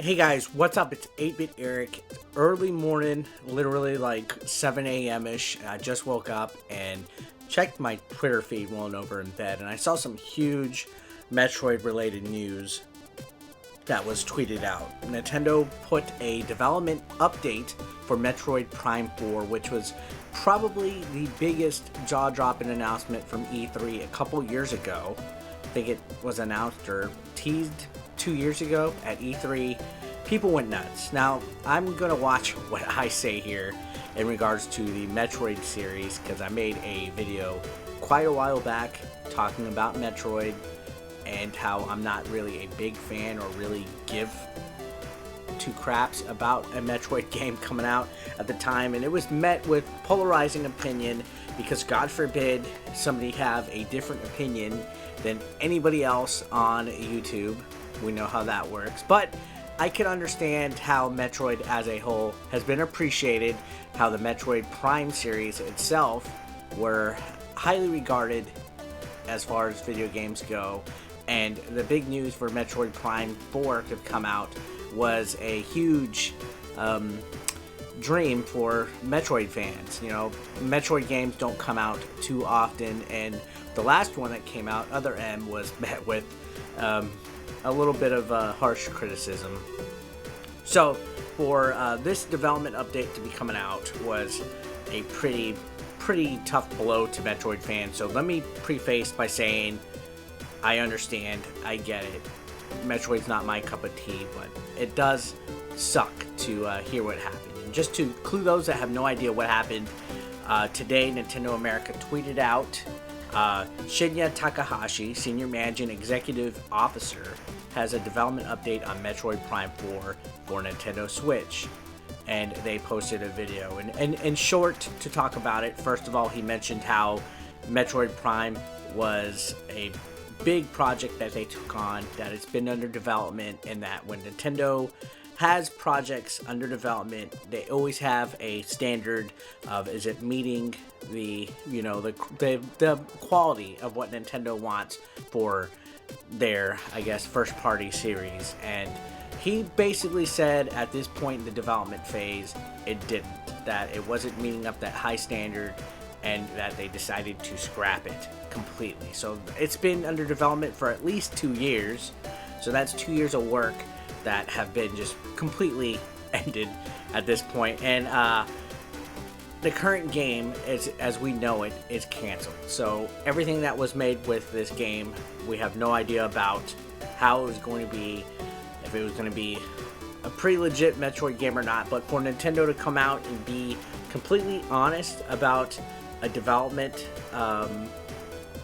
Hey guys, what's up? It's 8-Bit Eric. It's early morning, literally like 7 a.m.-ish. I just woke up and checked my Twitter feed while over in bed, and I saw some huge Metroid-related news that was tweeted out. Nintendo put a development update for Metroid Prime 4, which was probably the biggest jaw-dropping announcement from E3 a couple years ago. I think it was announced or teased 2 years ago at E3. People went nuts. Now, I'm going to watch what I say here in regards to the Metroid series, because I made a video quite a while back talking about Metroid and how I'm not really a big fan or really give two craps about a Metroid game coming out at the time, and it was met with polarizing opinion because God forbid somebody have a different opinion than anybody else on YouTube. We know how that works, but I can understand how Metroid as a whole has been appreciated, how the Metroid Prime series itself were highly regarded as far as video games go, and the big news for Metroid Prime 4 to come out was a huge dream for Metroid fans. You know, Metroid games don't come out too often, and the last one that came out, Other M, was met with a little bit of harsh criticism. So for this development update to be coming out was a pretty tough blow to Metroid fans. So let me preface by saying I understand, I get it. Metroid's not my cup of tea, but it does suck to hear what happened. And just to clue those that have no idea what happened, today Nintendo America tweeted out Shinya Takahashi, Senior Managing Executive Officer, has a development update on Metroid Prime 4 for Nintendo Switch. And they posted a video. And in short, to talk about it, first of all, he mentioned how Metroid Prime was a big project that they took on, that it's been under development, and that when Nintendo has projects under development, they always have a standard of, is it meeting the quality of what Nintendo wants for their, I guess, first party series. And he basically said at this point in the development phase, it didn't, that it wasn't meeting up that high standard, and that they decided to scrap it completely. So it's been under development for at least 2 years, so that's 2 years of work that have been just completely ended at this point. And the current game, as we know it, is canceled. So everything that was made with this game, we have no idea about how it was going to be, if it was going to be a pretty legit Metroid game or not. But for Nintendo to come out and be completely honest about a development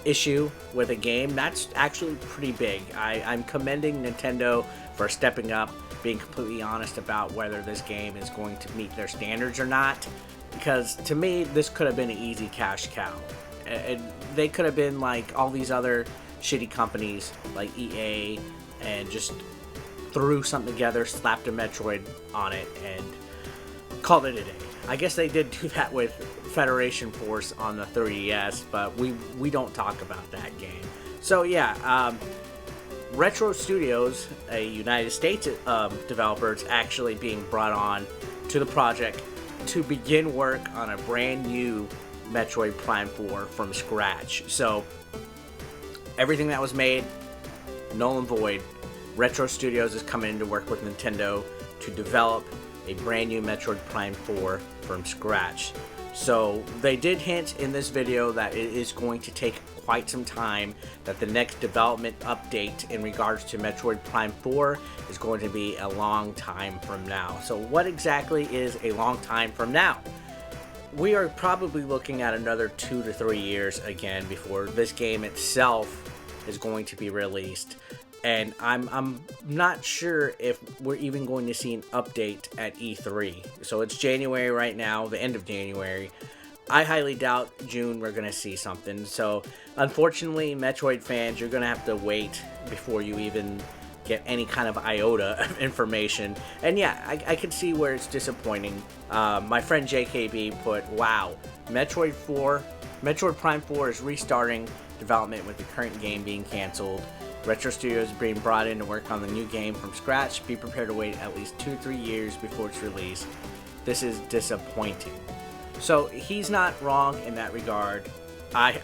issue with a game, that's actually pretty big. I'm commending Nintendo for stepping up, being completely honest about whether this game is going to meet their standards or not, because to me this could have been an easy cash cow. They could have been like all these other shitty companies like EA and just threw something together, slapped a Metroid on it, and called it a day. I guess they did do that with Federation Force on the 3DS, but we don't talk about that game. So yeah, Retro Studios, a United States developer, is actually being brought on to the project to begin work on a brand new Metroid Prime 4 from scratch. So everything that was made, null and void. Retro Studios is coming in to work with Nintendo to develop a brand new Metroid Prime 4 from scratch. So they did hint in this video that it is going to take quite some time, that the next development update in regards to Metroid Prime 4 is going to be a long time from now. So what exactly is a long time from now? We are probably looking at another 2 to 3 years again before this game itself is going to be released. And I'm not sure if we're even going to see an update at E3. So it's January right now, the end of January. I highly doubt June we're going to see something. So unfortunately, Metroid fans, you're going to have to wait before you even get any kind of iota of information. And yeah, I can see where it's disappointing. My friend JKB put, wow, Metroid Prime 4 is restarting development with the current game being canceled. Retro Studios is being brought in to work on the new game from scratch. Be prepared to wait at least 2-3 years before its release. This is disappointing. So he's not wrong in that regard. I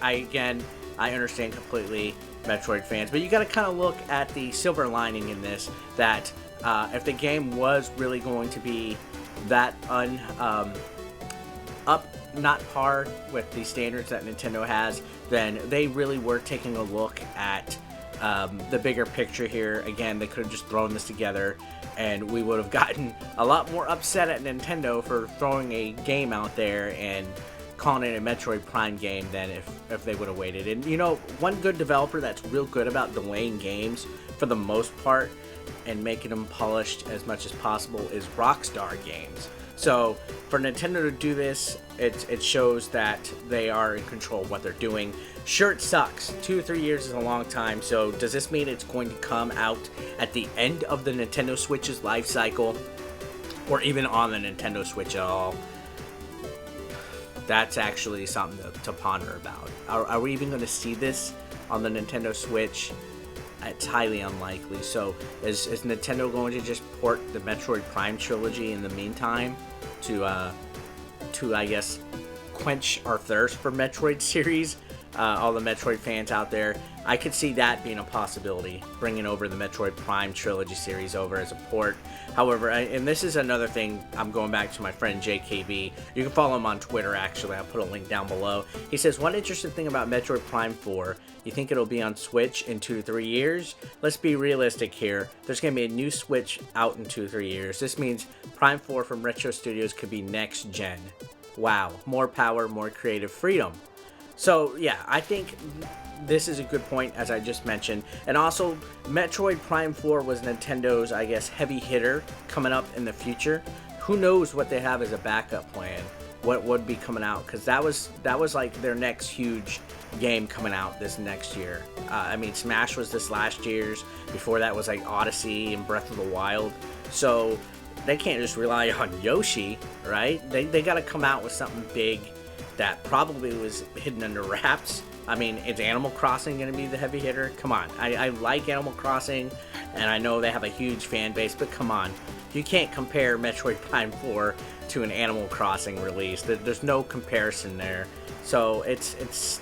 understand completely Metroid fans, but you got to kind of look at the silver lining in this, that if the game was really going to be that not par with the standards that Nintendo has, then they really were taking a look at the bigger picture here. Again, they could have just thrown this together and we would have gotten a lot more upset at Nintendo for throwing a game out there and calling it a Metroid Prime game than if they would have waited. And you know, one good developer that's real good about delaying games for the most part and making them polished as much as possible is Rockstar Games. So for Nintendo to do this, it shows that they are in control of what they're doing. Sure, it sucks. 2 or 3 years is a long time. So does this mean it's going to come out at the end of the Nintendo Switch's life cycle, or even on the Nintendo Switch at all? That's actually something to ponder about. Are we even going to see this on the Nintendo Switch? It's highly unlikely. So is Nintendo going to just port the Metroid Prime trilogy in the meantime to I guess quench our thirst for Metroid series? All the Metroid fans out there, I could see that being a possibility, bringing over the Metroid Prime trilogy series over as a port. However, and this is another thing, I'm going back to my friend JKB. You can follow him on Twitter, actually. I'll put a link down below. He says, one interesting thing about Metroid Prime 4, you think it'll be on Switch in 2 to 3 years? Let's be realistic here. There's going to be a new Switch out in 2 to 3 years. This means Prime 4 from Retro Studios could be next gen. Wow, more power, more creative freedom. So yeah, I think this is a good point, as I just mentioned. And also, Metroid Prime 4 was Nintendo's, I guess, heavy hitter coming up in the future. Who knows what they have as a backup plan, what would be coming out, because that was like their next huge game coming out this next year. I mean, Smash was this last year's. Before that was like Odyssey and Breath of the Wild. So they can't just rely on Yoshi, right? They got to come out with something big that probably was hidden under wraps. I mean, is Animal Crossing going to be the heavy hitter? Come on. I like Animal Crossing, and I know they have a huge fan base, but come on. You can't compare Metroid Prime 4 to an Animal Crossing release. There's no comparison there. So this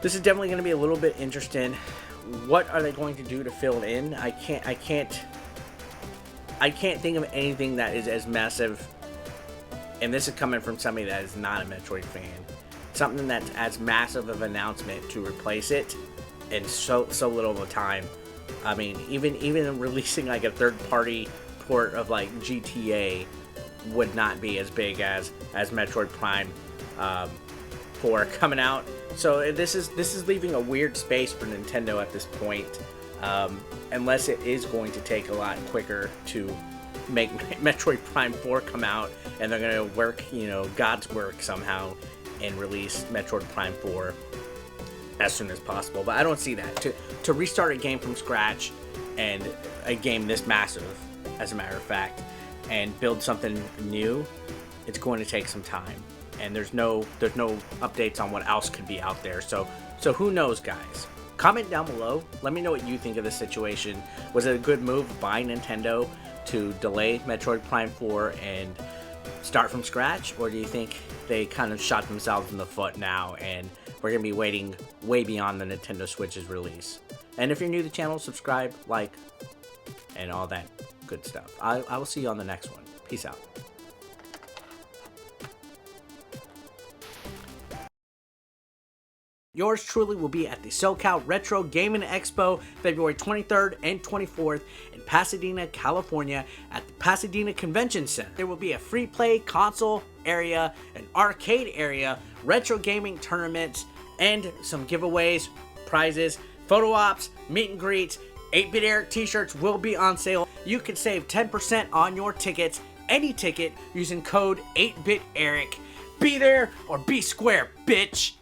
is definitely going to be a little bit interesting. What are they going to do to fill it in? I can't think of anything that is as massive. And this is coming from somebody that is not a Metroid fan. Something that's as massive of an announcement to replace it in so little of a time. I mean, even releasing like a third-party port of like GTA would not be as big as Metroid Prime 4 coming out. So this is leaving a weird space for Nintendo at this point, unless it is going to take a lot quicker to make Metroid Prime 4 come out, and they're going to work, you know, God's work somehow and release Metroid Prime 4 as soon as possible. But I don't see that. To restart a game from scratch, and a game this massive, as a matter of fact, and build something new, it's going to take some time. And there's no updates on what else could be out there. So who knows, guys? Comment down below. Let me know what you think of this situation. Was it a good move by Nintendo to delay Metroid Prime 4 and start from scratch, or do you think they kind of shot themselves in the foot now and we're going to be waiting way beyond the Nintendo Switch's release? And if you're new to the channel, subscribe, like, and all that good stuff. I will see you on the next one. Peace out. Yours truly will be at the SoCal Retro Gaming Expo, February 23rd and 24th in Pasadena, California at the Pasadena Convention Center. There will be a free play console area, an arcade area, retro gaming tournaments, and some giveaways, prizes, photo ops, meet and greets. 8-Bit Eric t-shirts will be on sale. You can save 10% on your tickets, any ticket, using code 8-Bit Eric. Be there or be square, bitch!